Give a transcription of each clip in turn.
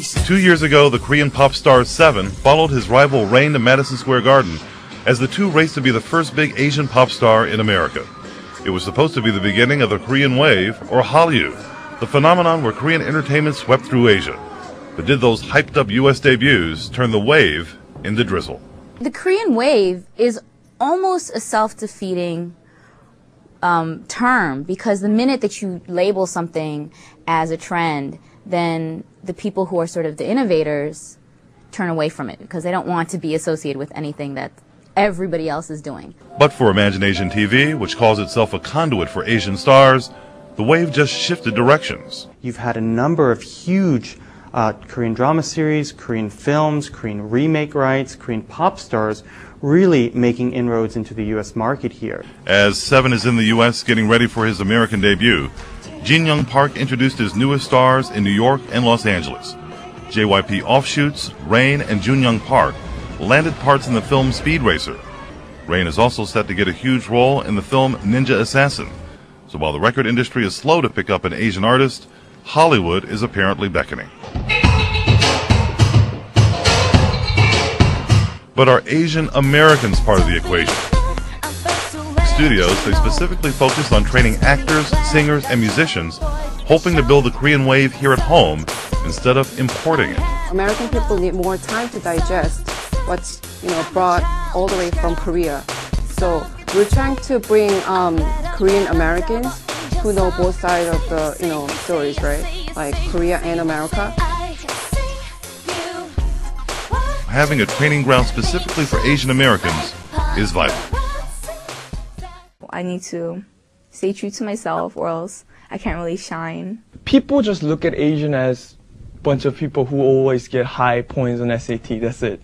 2 years ago, the Korean pop star Seven followed his rival Rain to Madison Square Garden as the two raced to be the first big Asian pop star in America. It was supposed to be the beginning of the Korean wave, or Hallyu, the phenomenon where Korean entertainment swept through Asia. But did those hyped-up U.S. debuts turn the wave into drizzle? The Korean wave is almost a self-defeating term, because the minute that you label something as a trend, then the people who are sort of the innovators turn away from it because they don't want to be associated with anything that everybody else is doing. But for Imagination TV, which calls itself a conduit for Asian stars, the wave just shifted directions. You've had a number of huge Korean drama series, Korean films, Korean remake rights, Korean pop stars really making inroads into the U.S. market here. As Seven is in the U.S. getting ready for his American debut, Jin Young Park introduced his newest stars in New York and Los Angeles. JYP offshoots, Rain and Jun Young Park, landed parts in the film Speed Racer. Rain is also set to get a huge role in the film Ninja Assassin. So while the record industry is slow to pick up an Asian artist, Hollywood is apparently beckoning. But are Asian Americans part of the equation? Studios, they specifically focused on training actors, singers, and musicians, hoping to build the Korean wave here at home instead of importing it. American people need more time to digest what's brought all the way from Korea. So we're trying to bring Korean Americans who know both sides of the stories, right? Like Korea and America. Having a training ground specifically for Asian Americans is vital. I need to stay true to myself or else I can't really shine. People just look at Asian as a bunch of people who always get high points on SAT, that's it.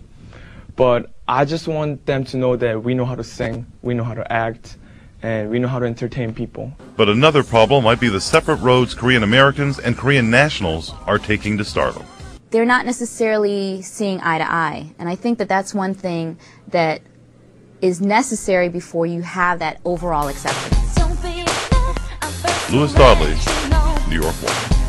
But I just want them to know that we know how to sing, we know how to act, and we know how to entertain people. But another problem might be the separate roads Korean Americans and Korean nationals are taking to stardom. They're not necessarily seeing eye to eye, and I think that that's one thing that is necessary before you have that overall acceptance. Louis Dodley, New York One.